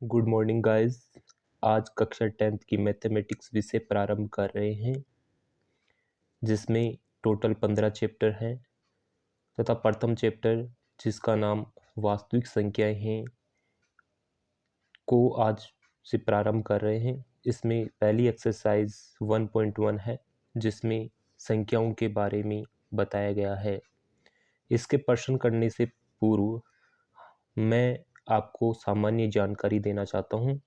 Good morning guys. आज कक्षा 10th की मैथमेटिक्स विषय प्रारंभ कर रहे हैं, जिसमें टोटल 15 चैप्टर हैं तथा प्रथम चैप्टर जिसका नाम वास्तविक संख्याएं हैं को आज से प्रारंभ कर रहे हैं। इसमें पहली एक्सरसाइज 1.1 है, जिसमें संख्याओं के बारे में बताया गया है। इसके प्रश्न करने से पूर्व मैं आपको सामान्य जानकारी देना चाहता हूँ।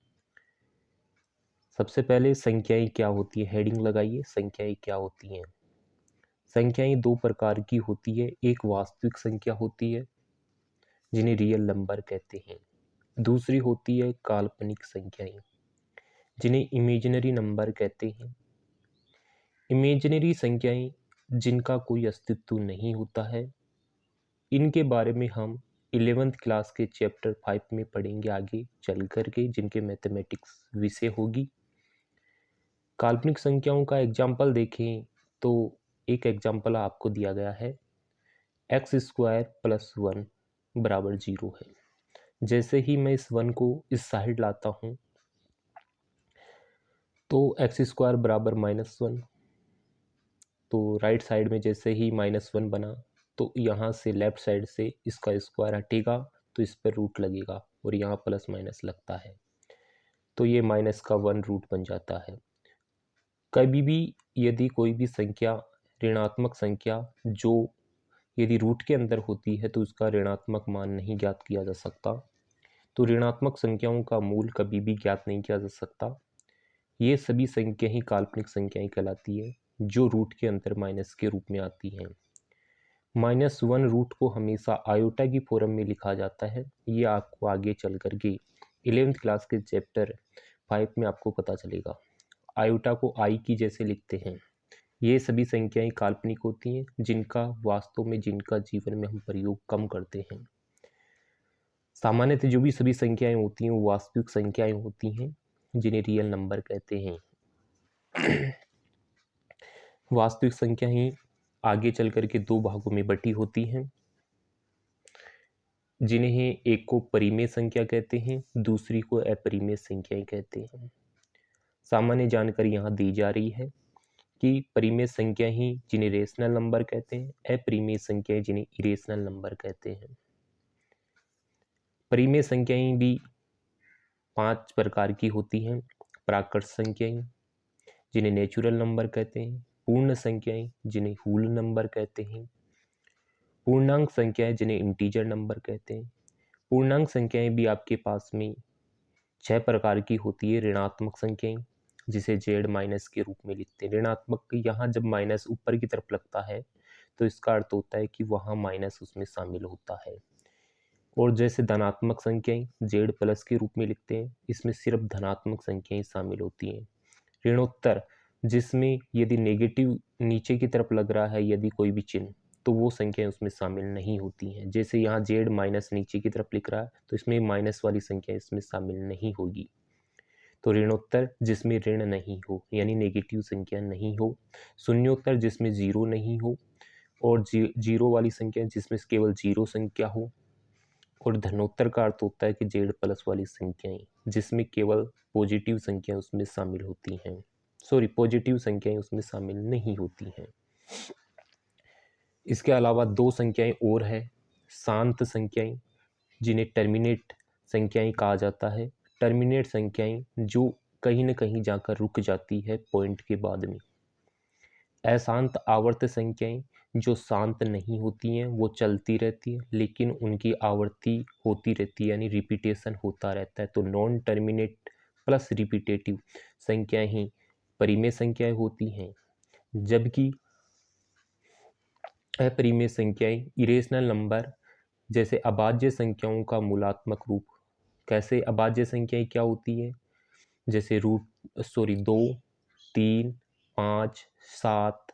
सबसे पहले संख्याएं क्या होती है, हेडिंग लगाइए। संख्याएं क्या होती हैं? संख्याएं दो प्रकार की होती है। एक वास्तविक संख्या होती है जिन्हें रियल नंबर कहते हैं। दूसरी होती है काल्पनिक संख्याएं जिन्हें इमेजिनरी नंबर कहते हैं। इमेजिनरी संख्याएं जिनका कोई अस्तित्व नहीं होता है, इनके बारे में हम 11th क्लास के चैप्टर 5 में पढ़ेंगे आगे चल करके, जिनके मैथमेटिक्स विषय होगी। काल्पनिक संख्याओं का एग्जाम्पल देखें तो एक एग्जाम्पल आपको दिया गया है, x² + 1 बराबर 0 है। जैसे ही मैं इस 1 को इस साइड लाता हूँ तो x² बराबर -1, तो राइट साइड में जैसे ही -1 बना तो यहाँ से लेफ्ट साइड से इसका स्क्वायर हटेगा तो इस पर रूट लगेगा और यहाँ प्लस माइनस लगता है, तो ये माइनस का 1 रूट बन जाता है। कभी भी यदि कोई भी संख्या ऋणात्मक संख्या जो यदि रूट के अंदर होती है तो उसका ऋणात्मक मान नहीं ज्ञात किया जा सकता। तो ऋणात्मक संख्याओं का मूल कभी भी ज्ञात नहीं किया जा सकता। ये सभी संख्या ही काल्पनिक संख्याएं कहलाती है जो रूट के अंदर माइनस के रूप में आती हैं। -1 रूट को हमेशा आयोटा की फॉर्म में लिखा जाता है। ये आपको आगे चल करके 11th क्लास के चैप्टर 5 में आपको पता चलेगा। आयोटा को आई की जैसे लिखते हैं। ये सभी संख्याएं काल्पनिक होती हैं जिनका वास्तव में जिनका जीवन में हम प्रयोग कम करते हैं। सामान्यतः जो भी सभी संख्याएं होती हैं वो वास्तविक संख्याएं होती हैं जिन्हें रियल नंबर कहते हैं। वास्तविक संख्याएं आगे चल करके दो भागों में बटी होती हैं, जिन्हें एक को परिमेय संख्या कहते हैं, दूसरी को अपरिमेय संख्याएं कहते हैं। सामान्य जानकारी यहाँ दी जा रही है कि परिमेय संख्या ही जिन्हें रेशनल नंबर कहते हैं, अपरिमेय संख्याएं जिन्हें इरेशनल नंबर कहते हैं। परिमेय संख्याएं भी 5 प्रकार की होती हैं। प्राकृत संख्याएं जिन्हें नेचुरल नंबर कहते हैं, पूर्ण संख्याएं जिन्हें होल नंबर कहते हैं, पूर्णांक संख्याएं जिन्हें इंटीजर नंबर कहते हैं। पूर्णांक संख्याएं भी आपके पास में 6 प्रकार की होती है। ऋणात्मक संख्याएं जिसे जेड माइनस के रूप में लिखते हैं। ऋणात्मक यहाँ जब माइनस ऊपर की तरफ लगता है तो इसका अर्थ होता है कि वहाँ माइनस उसमें शामिल होता है। और जैसे धनात्मक संख्याएं जेड प्लस के रूप में लिखते हैं, इसमें सिर्फ धनात्मक संख्याएं शामिल होती हैं। ऋणोत्तर जिसमें यदि नेगेटिव नीचे की तरफ लग रहा है यदि कोई भी चिन्ह, तो वो संख्याएं उसमें शामिल नहीं होती हैं। जैसे यहाँ जेड माइनस नीचे की तरफ लिख रहा है तो इसमें माइनस वाली संख्या इसमें शामिल नहीं होगी। तो ऋणोत्तर जिसमें ऋण नहीं हो यानी नेगेटिव संख्या नहीं हो, शून्योत्तर जिसमें जीरो नहीं हो, और जीरो वाली संख्या जिसमें केवल जीरो संख्या हो, और धनोत्तर का अर्थ होता है कि जेड प्लस वाली संख्याएं जिसमें केवल पॉजिटिव संख्या उसमें शामिल होती हैं। पॉजिटिव संख्याएं उसमें शामिल नहीं होती हैं। इसके अलावा दो संख्याएं और है, शांत संख्याएं जिन्हें टर्मिनेट संख्याएं कहा जाता है। टर्मिनेट संख्याएं जो कहीं न कहीं जाकर रुक जाती है पॉइंट के बाद में। अशांत आवर्त संख्याएं जो शांत नहीं होती हैं, वो चलती रहती है लेकिन उनकी आवर्ती होती रहती है यानी रिपीटेशन होता रहता है। तो नॉन टर्मिनेट प्लस रिपीटेटिव संख्याएं ही परिमेय संख्याएं होती हैं, जबकि अपरिमेय संख्याएं इरेशनल नंबर जैसे अभाज्य संख्याओं का मूलात्मक रूप। कैसे अभाज्य संख्याएं क्या होती है? जैसे 2, 3, 5, 7,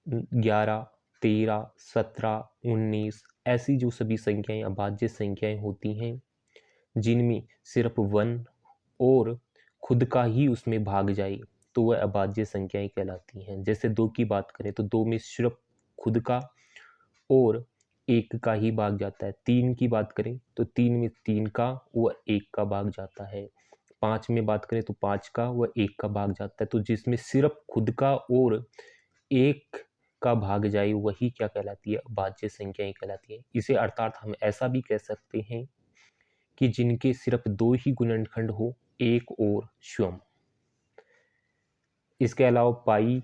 11, 13, 17, 19 ऐसी जो सभी संख्याएं अभाज्य संख्याएं होती हैं जिनमें सिर्फ 1 और खुद का ही उसमें भाग जाए तो वह अभाज्य संख्याएं कहलाती हैं। जैसे 2 की बात करें तो 2 में सिर्फ खुद का और 1 का ही भाग जाता है। 3 की बात करें तो 3 में 3 का व 1 का भाग जाता है। 5 में बात करें तो 5 का व 1 का भाग जाता है। तो जिसमें सिर्फ खुद का और 1 का भाग जाए वही क्या कहलाती है, भाज्य संख्याएं कहलाती है। इसे अर्थात हम ऐसा भी कह सकते हैं कि जिनके सिर्फ 2 ही गुणनखंड हो, 1 और स्वयं। इसके अलावा पाई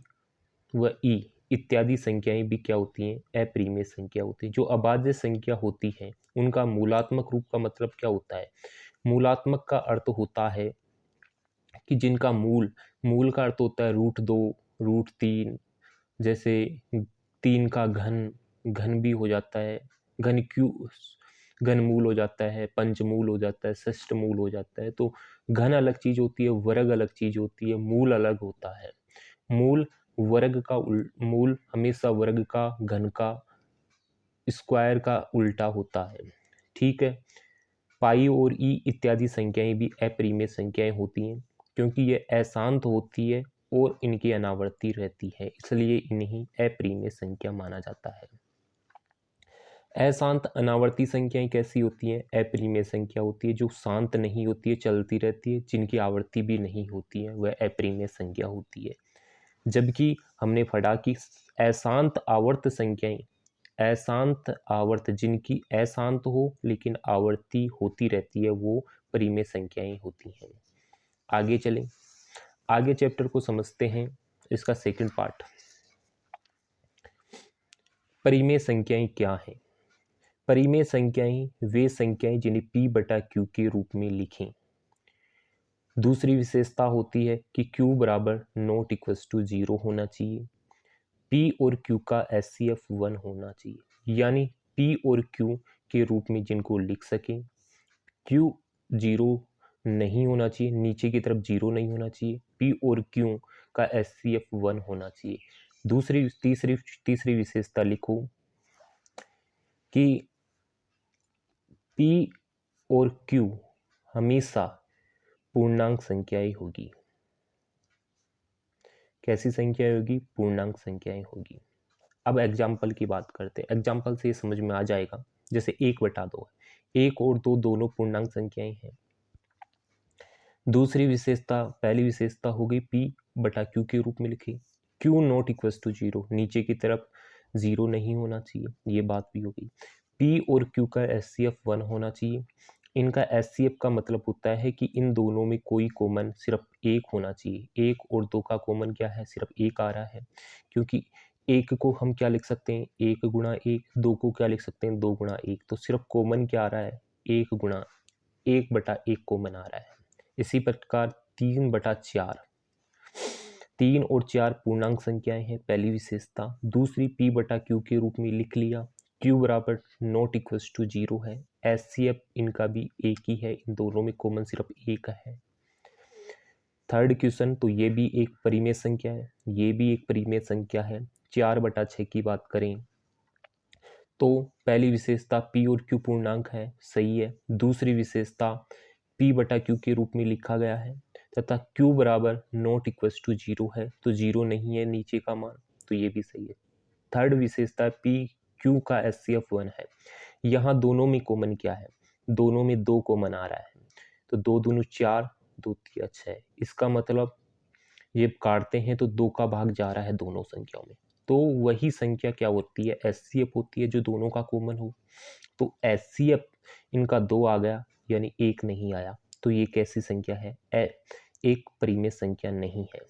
व ई इत्यादि संख्याएं भी क्या होती हैं, अपरिमेय संख्या होती है। जो अभाज्य संख्या होती है उनका मूलात्मक रूप का मतलब क्या होता है? मूलात्मक का अर्थ होता है कि जिनका मूल का अर्थ होता है √2, √3, जैसे 3 का घन भी हो जाता है, घनमूल हो जाता है, पंचमूल हो जाता है, षष्ठमूल हो जाता है। तो घन अलग चीज होती है, वर्ग अलग चीज होती है, मूल अलग होता है। मूल मूल हमेशा वर्ग का, घन का, स्क्वायर का उल्टा होता है। ठीक है। पाई और ई इत्यादि संख्याएं भी अपरिमेय संख्याएं होती हैं क्योंकि ये अशांत होती है और इनकी अनावर्ती रहती है, इसलिए इन्हें अपरिमेय संख्या माना जाता है। अशांत अनावर्ती संख्याएं कैसी होती हैं? अपरिमेय संख्या होती है। जो शांत नहीं होती है, चलती रहती है, जिनकी आवर्ती भी नहीं होती है, वह अपरिमेय संख्या होती है। जबकि हमने पढ़ा कि अशांत आवर्त संख्याएं, अशांत आवर्त जिनकी अशांत हो लेकिन आवर्ती होती रहती है, वो परिमेय संख्याएं होती हैं। आगे चलें, आगे चैप्टर को समझते हैं। इसका सेकंड पार्ट, परिमेय संख्याएं क्या हैं? परिमेय संख्याएं वे संख्याएं जिन्हें p/q के रूप में लिखें। दूसरी विशेषता होती है कि q बराबर नॉट इक्वल्स टू 0 होना चाहिए। p और q का HCF 1 होना चाहिए, यानी p और q के रूप में जिनको लिख सकें। q 0 नहीं होना चाहिए, नीचे की तरफ 0 नहीं होना चाहिए। p और q का HCF 1 होना चाहिए। तीसरी विशेषता लिखो कि p और q हमेशा पूर्णांक संख्याएं होगी। कैसी संख्याएं होगी? पूर्णांक संख्याएं होगी। अब एग्जाम्पल की बात करते हैं। एग्जाम्पल से ये समझ में आ जाएगा। जैसे 1/2 है, 1 और 2 दोनों पूर्णांक संख्याएं हैं। दूसरी विशेषता, पहली विशेषता हो गई p/q के रूप में लिखी। q नॉट इक्वल्स टू 0, नीचे की तरफ 0 नहीं होना चाहिए, ये बात भी हो गई। p और q का HCF 1 होना चाहिए। इनका HCF का मतलब होता है कि इन दोनों में कोई कॉमन सिर्फ 1 होना चाहिए। 1 और 2 का कॉमन क्या है? सिर्फ 1 आ रहा है, क्योंकि 1 को हम क्या लिख सकते हैं? 1 गुणा 1। 2 को क्या लिख सकते हैं? 2 गुणा 1। तो सिर्फ कॉमन क्या आ रहा है? 1/1 कॉमन आ रहा है। इसी प्रकार 3/4, 3 और 4 पूर्णांक संख्याएं हैं, पहली विशेषता। दूसरी p/q के रूप में लिख लिया। q बराबर नॉट इक्वल्स टू 0 है। HCF इनका भी एक ही है, इन दोनों में कॉमन सिर्फ 1 है। थर्ड क्वेश्चन, तो ये भी एक परिमेय संख्या है, ये भी एक परिमेय संख्या है। 4/6 की बात करें तो पहली विशेषता p और q पूर्णांक है, सही है। दूसरी विशेषता p/q के रूप में लिखा गया है तथा q बराबर नॉट इक्वल्स टू 0 है, तो 0 नहीं है नीचे का मान, तो ये भी सही है। थर्ड विशेषता p q का HCF 1 है। यहाँ दोनों में कॉमन क्या है? दोनों में 2 कॉमन आ रहा है, तो 2 दूनी 4, 2 3 6। इसका मतलब ये काटते हैं तो 2 का भाग जा रहा है दोनों संख्याओं में, तो वही संख्या क्या होती है? HCF होती है, जो दोनों का कॉमन हो। तो HCF इनका 2 आ गया, यानी 1 नहीं आया, तो ये कैसी संख्या है? एक परिमेय संख्या नहीं है।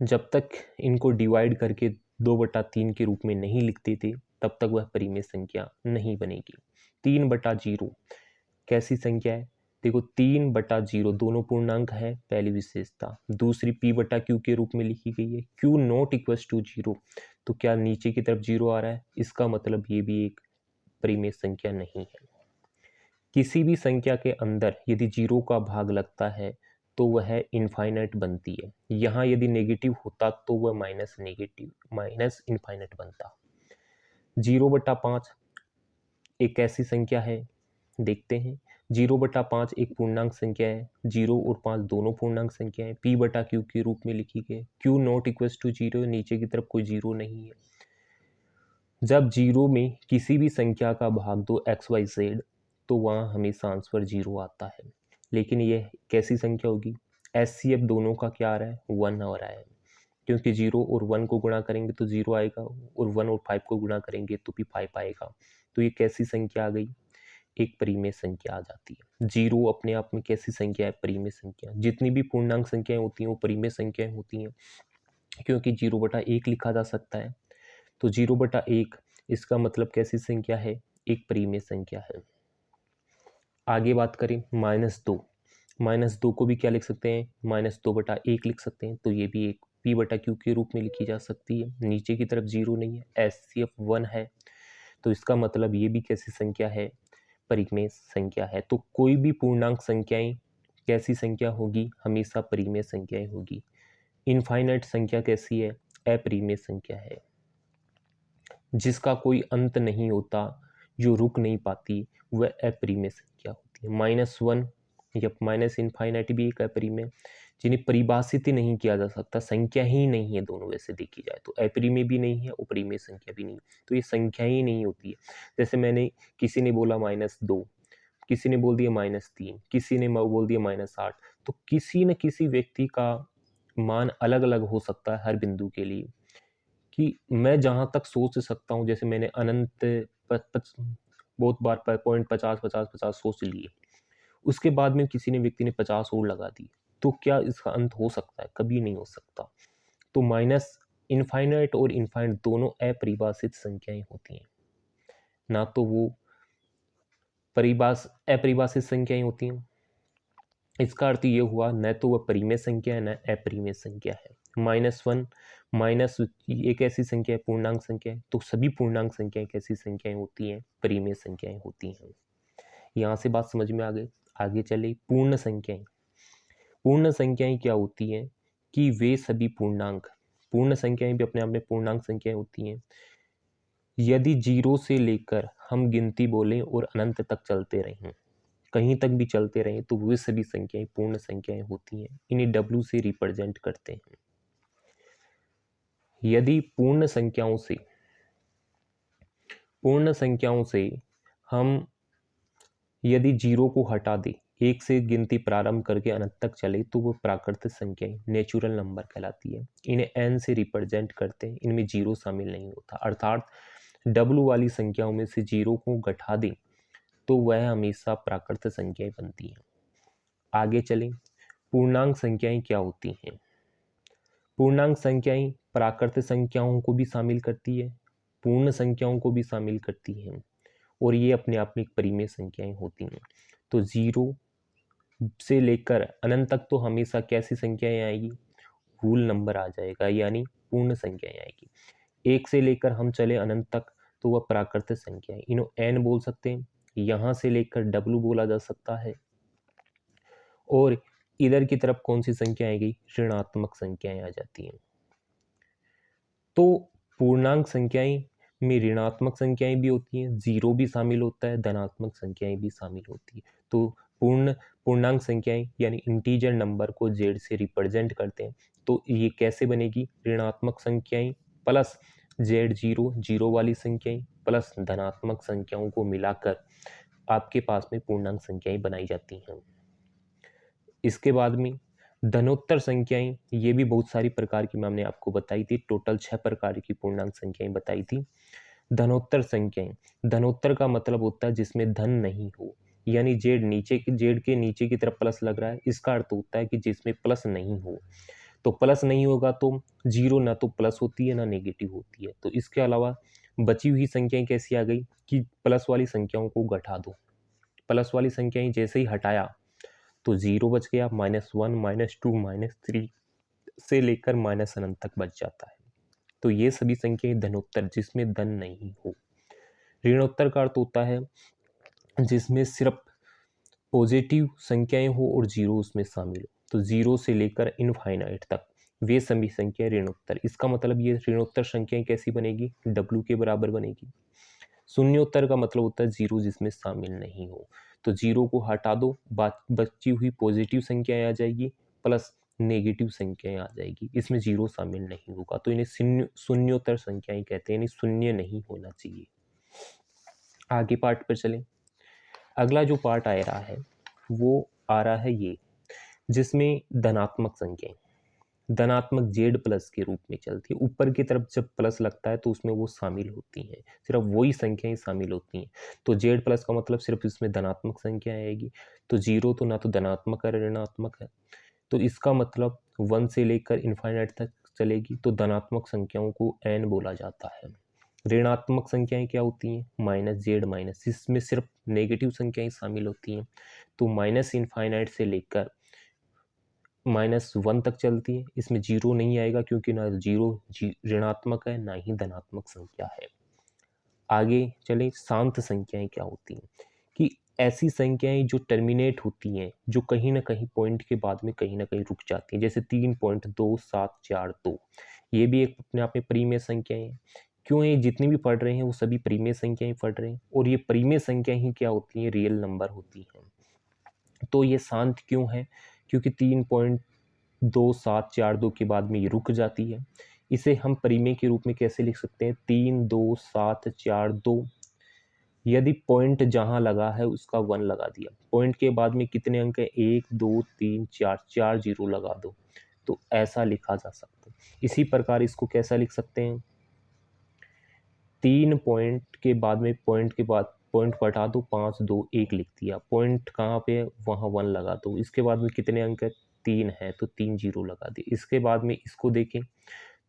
जब तक इनको डिवाइड करके 2/3 के रूप में नहीं लिखते थे, तब तक वह परिमेय संख्या नहीं बनेगी। 3/0 कैसी संख्या है? देखो 3/0 दोनों पूर्णांक है, पहली विशेषता। दूसरी p/q के रूप में लिखी गई है। q नॉट इक्वल्स टू 0, तो क्या नीचे की तरफ 0 आ रहा है? इसका मतलब ये भी एक परिमेय संख्या नहीं है। किसी भी संख्या के अंदर यदि 0 का भाग लगता है तो वह इनफाइनाइट बनती है। यहाँ यदि नेगेटिव होता तो वह माइनस इनफाइनाइट बनता। 0/5 एक ऐसी संख्या है, देखते हैं। 0/5 एक पूर्णांक संख्या है। 0 और 5 दोनों पूर्णांक संख्या है, p/q के रूप में लिखी गई। q नॉट इक्वल्स टू 0, नीचे की तरफ कोई 0 नहीं है। जब जीरो में किसी भी संख्या का भाग दो एक्स वाई जेड तो वहाँ हमेशा आंसर जीरो आता है। लेकिन ये कैसी संख्या होगी? एचसीएफ दोनों का क्या आ रहा है? 1 आ रहा है, क्योंकि 0 और 1 को गुणा करेंगे तो 0 आएगा और 1 और 5 को गुणा करेंगे तो भी 5 आएगा। तो ये कैसी संख्या आ गई? एक परिमेय संख्या आ जाती है। 0 अपने आप में कैसी संख्या है? परिमेय संख्या। जितनी भी पूर्णांक संख्याएं होती हैं वो परिमेय संख्याएं होती हैं, क्योंकि 0/1 लिखा जा सकता है। तो 0/1 इसका मतलब कैसी संख्या है? एक परिमेय संख्या है। आगे बात करें -2, -2 को भी क्या लिख सकते हैं? -2/1 लिख सकते हैं। तो ये भी एक p/q के रूप में लिखी जा सकती है। नीचे की तरफ 0 नहीं है, एचसीएफ 1 है, तो इसका मतलब ये भी कैसी संख्या है? परिमेय संख्या है। तो कोई भी पूर्णांक संख्याएं कैसी संख्या होगी? हमेशा परिमेय संख्याएं होगी। इनफाइनाइट संख्या कैसी है? अपरिमेय संख्या है, जिसका कोई अंत नहीं होता, जो रुक नहीं पाती, वह अपरिमेय संख्या होती है। -1 या माइनस इनफाइनाइट भी एक अपरिमेय, जिन्हें परिभाषित ही नहीं किया जा सकता, संख्या ही नहीं है दोनों वैसे देखी जाए तो। अपरिमेय भी नहीं है, अपरिमेय संख्या भी नहीं, तो ये संख्या ही नहीं होती है। जैसे मैंने किसी ने बोला -2, किसी ने बोल दिया -3, किसी ने बोल दिया -8, तो किसी न किसी व्यक्ति का मान अलग अलग हो सकता है हर बिंदु के लिए। कि मैं जहाँ तक सोच सकता हूँ, जैसे मैंने अनंत बहुत बार पॉइंट 50 सोच लिए, उसके बाद में किसी ने व्यक्ति ने 50 और लगा दी, तो क्या इसका अंत हो सकता है? कभी नहीं हो सकता। तो माइनस इनफाइनाइट और इनफाइनाइट दोनों अपरिभाषित संख्याएं होती हैं, ना तो वो अपरिभाषित संख्याएं होती हैं। इसका अर्थ ये हुआ न तो वह परिमेय संख्या है न अपरिमेय संख्या है। -1 माइनस एक ऐसी संख्या है, पूर्णांक संख्या है, तो सभी पूर्णांक संख्याएं कैसी संख्याएं होती हैं? परिमेय संख्याएं होती हैं। यहाँ से बात समझ में आ गई। आगे चले पूर्ण संख्याएं। पूर्ण संख्याएं क्या होती हैं? कि वे सभी पूर्ण संख्याएं भी अपने आप में पूर्णांक संख्याएं होती हैं। यदि 0 से लेकर हम गिनती बोलें और अनंत तक चलते रहें, कहीं तक भी चलते रहें, तो वे सभी संख्याएं पूर्ण संख्याएं होती हैं। इन्हें W से रिप्रेजेंट करते हैं। यदि पूर्ण संख्याओं से हम यदि 0 को हटा दें, 1 से गिनती प्रारंभ करके अनंत तक चले, तो वो प्राकृतिक संख्याएं नेचुरल नंबर कहलाती है। इन्हें n से रिप्रेजेंट करते हैं, इनमें 0 शामिल नहीं होता। अर्थात W वाली संख्याओं में से 0 को घटा दें तो वह हमेशा प्राकृतिक संख्याएं बनती हैं। आगे चलें, पूर्णांक संख्याएं क्या होती हैं? पूर्णांक संख्याएं प्राकृतिक संख्याओं को भी शामिल करती है, पूर्ण संख्याओं को भी शामिल करती हैं, और ये अपने आप में एक परिमेय संख्याएं होती हैं। तो 0 से लेकर अनंत तक तो हमेशा कैसी संख्याएं आएगी? होल नंबर आ जाएगा, यानी पूर्ण संख्याएं आएगी। 1 से लेकर हम चले अनंत तक तो वह प्राकृतिक संख्या है, इन्हें n बोल सकते हैं। यहाँ से लेकर W बोला जा सकता है। और इधर की तरफ कौन सी संख्या आएगी? ऋणात्मक संख्याएं आ जाती हैं। तो पूर्णांक संख्याएं में ऋणात्मक संख्याएं भी होती हैं, 0 भी शामिल होता है, धनात्मक संख्याएं भी शामिल होती है। तो पूर्णांक संख्याएं यानी इंटीजर नंबर को z से रिप्रेजेंट करते हैं। तो ये कैसे बनेगी? ऋणात्मक संख्याएं प्लस z0 0 वाली संख्याएं प्लस धनात्मक संख्याओं को मिलाकर आपके पास में पूर्णांक संख्याएं बनाई जाती हैं। इसके बाद में धनोत्तर संख्याएं, ये भी बहुत सारी प्रकार की मैंने आपको बताई थी। टोटल 6 प्रकार की पूर्णांक संख्याएं बताई थी। धनोत्तर संख्याएं, धनोत्तर का मतलब होता है जिसमें धन नहीं हो, यानी जेड के नीचे की तरफ प्लस लग रहा है, इसका अर्थ होता है कि जिसमें प्लस नहीं हो। तो प्लस नहीं होगा तो 0 ना तो प्लस होती है ना नेगेटिव होती है। तो इसके अलावा बची हुई संख्याएं कैसी आ गई कि प्लस वाली संख्याओं को घटा दो। प्लस वाली संख्याएं जैसे ही हटाया तो 0 बच गया, -1 -2 -3 से लेकर माइनस अनंत तक बच जाता है। तो ये सभी संख्याएं धनोत्तर जिसमें धन नहीं हो। ऋणोत्तर का अर्थ होता है जिसमें सिर्फ पॉजिटिव संख्याएं हो और 0 उसमें शामिल हो। तो 0 से लेकर इनफाइनाइट तक वे सभी संख्याएं ऋणोत्तर। इसका मतलब ये ऋणोत्तर संख्याएं कैसी बनेगी? W के बराबर बनेगी। शून्योत्तर का मतलब होता है 0 जिसमें शामिल नहीं हो। तो 0 को हटा दो, बची हुई पॉजिटिव संख्याएं आ जाएगी प्लस नेगेटिव संख्याएं आ जाएगी, इसमें जीरो शामिल नहीं होगा, तो इन्हें शून्योत्तर संख्याएं कहते हैं, यानी शून्य नहीं होना चाहिए। आगे पार्ट पर चलें। अगला जो पार्ट आ रहा है वो आ रहा है ये, जिसमें धनात्मक संख्याएं धनात्मक जेड प्लस के रूप में चलती है। ऊपर की तरफ जब प्लस लगता है तो उसमें वो शामिल होती हैं, सिर्फ वही संख्याएं शामिल होती हैं। तो जेड प्लस का मतलब सिर्फ इसमें धनात्मक संख्या आएगी। तो जीरो तो ना तो धनात्मक है ऋणात्मक है, तो इसका मतलब 1 से लेकर इन्फाइनाइट तक चलेगी। तो धनात्मक संख्याओं को एन बोला जाता है। ऋणात्मक संख्याएं क्या होती हैं? माइनस जेड माइनस, इसमें सिर्फ नेगेटिव संख्याएं शामिल होती हैं। तो माइनस इन्फाइनाइट से लेकर -1 तक चलती है, इसमें जीरो नहीं आएगा क्योंकि ना जीरो ऋणात्मक है ना ही धनात्मक संख्या है। आगे चलें, शांत संख्याएं क्या होती हैं? कि ऐसी संख्याएं जो टर्मिनेट होती हैं, जो कहीं ना कहीं पॉइंट के बाद में कहीं ना कहीं रुक जाती हैं, जैसे 3.2742, ये भी एक अपने आप में परिमेय संख्याएं हैं। क्यों? ये जितनी भी पढ़ रहे हैं वो सभी परिमेय संख्याएं पढ़ रहे हैं, और ये परिमेय संख्याएं ही क्या होती हैं? रियल नंबर होती हैं। तो ये शांत क्यों है? क्योंकि 3.2742 के बाद में ये रुक जाती है। इसे हम परिमेय के रूप में कैसे लिख सकते हैं? 32742, यदि पॉइंट जहां लगा है उसका 1 लगा दिया, पॉइंट के बाद में कितने अंक है? 1 2 3 4, 4 जीरो लगा दो, तो ऐसा लिखा जा सकता है। इसी प्रकार इसको कैसा लिख सकते हैं? 3 पॉइंट के बाद में पॉइंट के बाद पॉइंट को हटा दो, 5 2 1 लिख दिया, पॉइंट कहाँ पे है? वहाँ 1 लगा दो, इसके बाद में कितने अंक है? 3 है, तो 3 जीरो लगा दिए। इसके बाद में इसको देखें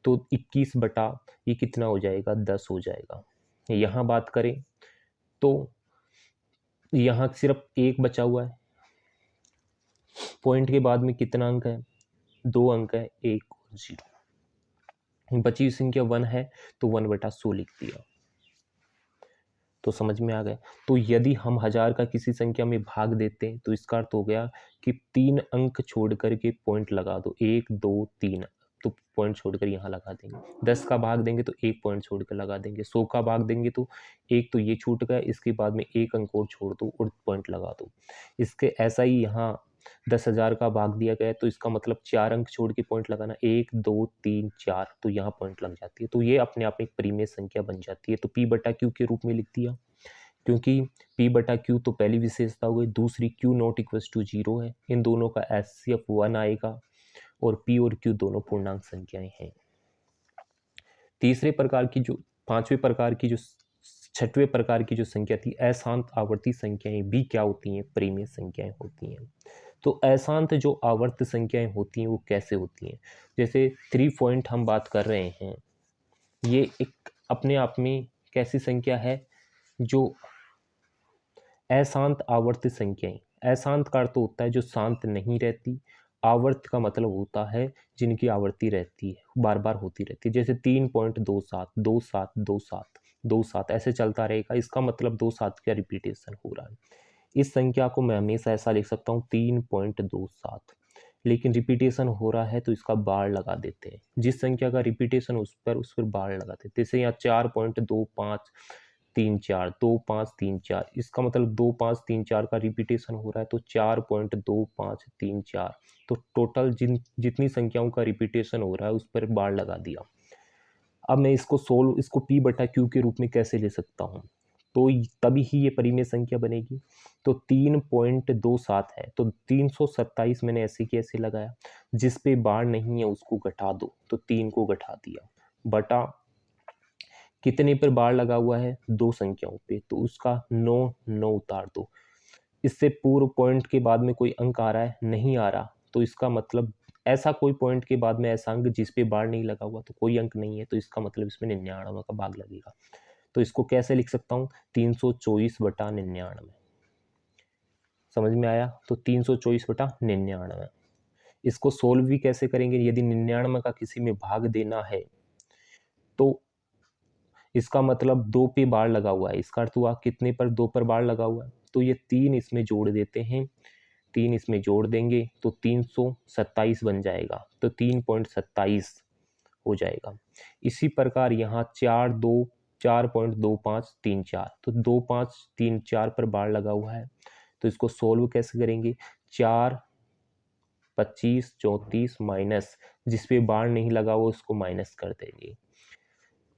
तो 21 बटा ये कितना हो जाएगा? 10 हो जाएगा। यहाँ बात करें तो यहाँ सिर्फ एक बचा हुआ है, पॉइंट के बाद में कितना अंक है? 2 अंक है, 1 और 0। बची हुई संख्या 1 है, तो 1/100 लिख दिया। तो समझ में आ गया। तो यदि हम 1000 का किसी संख्या में भाग देते हैं तो इसका अर्थ हो गया कि 3 अंक छोड़ करके पॉइंट लगा दो, 1 2 3, तो पॉइंट छोड़कर यहाँ लगा देंगे। 10 का भाग देंगे तो 1 पॉइंट छोड़कर लगा देंगे। 100 का भाग देंगे तो एक तो ये छूट गया, इसके बाद में 1 अंक और छोड़ दो और पॉइंट लगा दो। इसके ऐसा ही यहाँ 10,000 का भाग दिया गया तो इसका मतलब 4 अंक छोड़ के पॉइंट लगाना, 1 2 3 4, तो यहाँ पॉइंट लग जाती है। तो ये अपने आप में एक परिमेय संख्या बन जाती है। तो P/Q के रूप में लिख दिया, क्योंकि P/Q तो पहली विशेषता हो गई, दूसरी Q नॉट इक्वल टू 0 है, इन दोनों का HCF 1 आएगा, और P और Q दोनों पूर्णांक संख्याएं हैं। तीसरे प्रकार की जो पांचवें प्रकार की जो छठवें प्रकार की जो संख्या थी, अशांत आवर्ती संख्याएं भी क्या होती हैं? परिमेय संख्याएं होती हैं। तो अशांत जो आवर्त संख्याएं होती हैं वो कैसे होती हैं? जैसे 3 पॉइंट हम बात कर रहे हैं, ये एक अपने आप में कैसी संख्या है? जो अशांत आवर्त संख्याएं, अशांत का अर्थ होता है जो शांत नहीं रहती, आवर्त का मतलब होता है जिनकी आवर्ती रहती है, बार बार होती रहती है। जैसे 3.27 27 27 27 ऐसे चलता रहेगा, इसका मतलब 27 का रिपीटेशन हो रहा है। इस संख्या को मैं हमेशा ऐसा लिख सकता हूँ 3.27, लेकिन रिपीटेशन हो रहा है तो इसका बार लगा देते हैं। जिस संख्या का रिपीटेशन उस पर बार लगा देते हैं। जैसे यहाँ 4.2534, 2534, इसका मतलब 2534 का रिपीटेशन हो रहा है तो 4.2534, तो टोटल जितनी संख्याओं का रिपीटेशन हो रहा है उस पर बार लगा दिया। अब मैं इसको P/Q के रूप में कैसे ले सकता हूँ? तो तभी ही ये परिमेय संख्या बनेगी। तो 3.27 है, तो 327 मैंने ऐसे की ऐसे लगाया, जिस पे बार नहीं है उसको घटा दो, तो 3 को घटा दिया, बटा कितने पर बार लगा हुआ है? 2 संख्याओं पे, तो उसका 9 9 उतार दो। इससे पूर्व पॉइंट के बाद में कोई अंक आ रहा है? नहीं आ रहा, तो इसका मतलब ऐसा कोई पॉइंट के बाद में ऐसा अंक जिस पे बार नहीं लगा हुआ, तो कोई अंक नहीं है, तो इसका मतलब इसमें 99 का भाग लगेगा। तो इसको कैसे लिख सकता हूँ? 324/99। समझ में आया? तो 324/99। इसको सोल्व भी कैसे करेंगे? यदि 99 का किसी में भाग देना है तो इसका मतलब 2 पे बार लगा हुआ है, इसका अर्थ हुआ कितने पर? 2 पर बार लगा हुआ है, तो ये 3 इसमें जोड़ देते हैं, 3 इसमें जोड़ देंगे तो 327 बन जाएगा, तो 3.27 हो जाएगा। इसी प्रकार यहाँ 4.2534, तो 2534 पर बार लगा हुआ है, तो इसको सोल्व कैसे करेंगे? 4 25, 34 माइनस, जिस पे बार नहीं लगा हुआ उसको माइनस कर देंगे।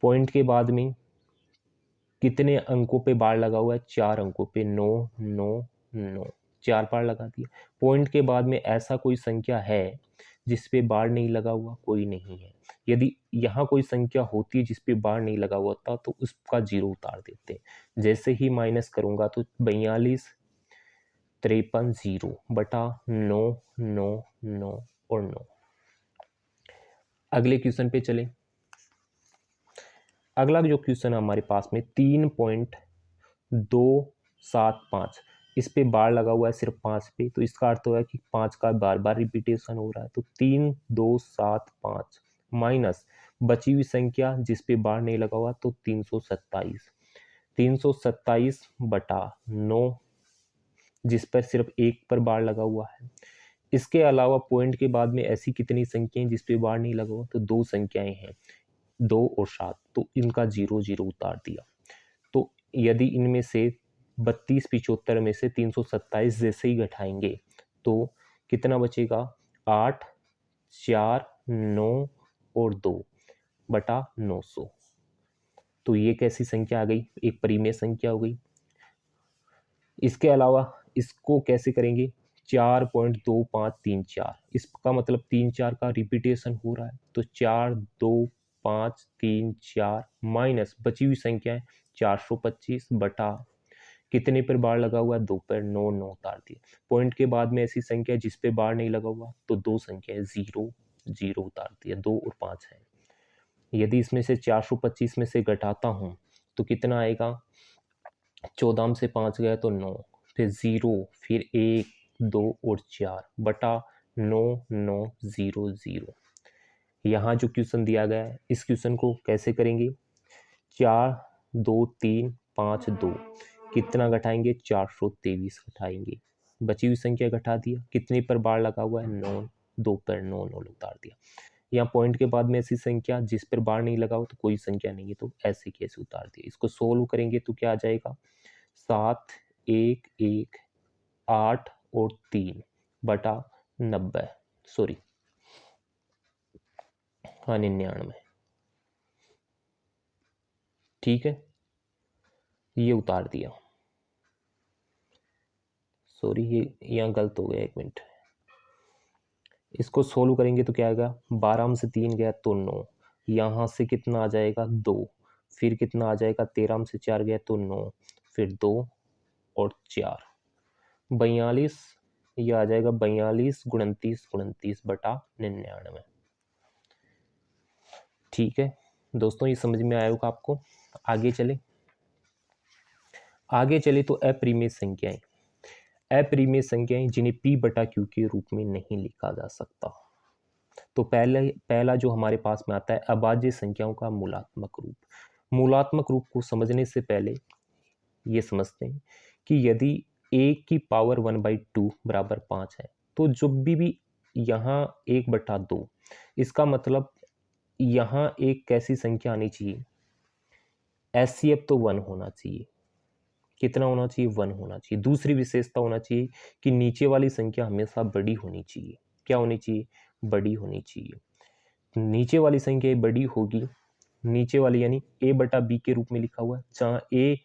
पॉइंट के बाद में कितने अंकों पे बार लगा हुआ है? 4 अंकों पे, 9 9 9, 4 बार लगा दिया। पॉइंट के बाद में ऐसा कोई संख्या है जिस पे बार नहीं लगा हुआ? कोई नहीं है। यदि यहाँ कोई संख्या होती है जिस पे बार नहीं लगा हुआ था तो उसका 0 उतार देते हैं। जैसे ही माइनस करूंगा तो 42, 53, 0 बटा 9 9 9 और 9। अगले क्वेश्चन पे चलें। अगला जो क्वेश्चन है हमारे पास में 3.275, इस पे बार लगा हुआ है सिर्फ 5 पे, तो इसका अर्थ हुआ है कि 5 का बार बार रिपीटेशन हो रहा है। तो 3275 माइनस बची हुई संख्या जिस पे बार नहीं लगा हुआ तो 327, 327 बटा 9 जिस पर सिर्फ एक पर बार लगा हुआ है। इसके अलावा पॉइंट के बाद में ऐसी कितनी संख्याएं जिस पे बार नहीं लगा हुआ? तो 2 संख्याएं हैं, 2 और 7, तो इनका 0 0 उतार दिया। तो यदि इनमें से 32 75 में से 327 जैसे ही घटाएंगे तो कितना बचेगा? 8 4 9 और 2 बटा 900। तो ये कैसी संख्या आ गई? एक परिमेय संख्या हो गई। इसके अलावा इसको कैसे करेंगे? 4.2534, इसका मतलब 3 4 का रिपीटेशन हो रहा है, तो 4 2 5 3 4 माइनस बची हुई संख्या है 425 बटा कितने पर बार लगा हुआ है? 2 पर, 9 9 उतार दिए। पॉइंट के बाद में ऐसी संख्या जिस पे बार नहीं लगा हुआ तो 2 संख्या है, 0 0 उतार दिया, 2 और 5 है। यदि इसमें से 425 में से घटाता हूँ तो कितना आएगा? 14 से 5 गया तो 9, फिर 0, फिर 1 2 और 4 बटा 9 9 0 0। यहाँ जो क्वेश्चन दिया गया है इस क्वेश्चन को कैसे करेंगे? 4 2 3 5 2, कितना घटाएंगे? 423 घटाएंगे। बची हुई संख्या घटा दिया। कितने पर बार लगा हुआ है? 9, 2 पर 9 9 उतार दिया। यहाँ पॉइंट के बाद में ऐसी संख्या जिस पर बार नहीं लगा हो तो कोई संख्या नहीं है, तो ऐसे कैसे उतार दिया। इसको सोल्व करेंगे तो क्या आ जाएगा? 7 1 1 8 और 3 बटा 90, सॉरी हाँ 99। ठीक है, ये उतार दिया। सॉरी ये यहाँ गलत हो गया, 1 मिनट। इसको सोल्व करेंगे तो क्या आएगा? 12 में से 3 गया तो 9, यहाँ से कितना आ जाएगा? 2, फिर कितना आ जाएगा? 13 में से 4 गया तो 9, फिर 2 और 4, 42, ये आ जाएगा 42 29 29 बटा 99। ठीक है दोस्तों, ये समझ में आया होगा आपको। आगे चले तो अपरिमेय संख्याएं, अपरिमेय संख्याएं जिन्हें p बटा q के रूप में नहीं लिखा जा सकता। तो पहला जो हमारे पास में आता है अभाज्य संख्याओं का मूलात्मक रूप। मूलात्मक रूप को समझने से पहले ये समझते हैं कि यदि a की पावर 1/2 बराबर 5 है तो जो भी यहाँ 1/2, इसका मतलब यहाँ एक कैसी संख्या आनी चाहिए? एचसीएफ तो 1 होना चाहिए। कितना होना चाहिए? 1 होना चाहिए। दूसरी विशेषता होना चाहिए कि नीचे वाली संख्या हमेशा बड़ी होनी चाहिए। क्या होनी चाहिए? बड़ी होनी चाहिए। नीचे वाली संख्या बड़ी होगी, नीचे वाली यानी a बटा b के रूप में लिखा हुआ है, जहाँ a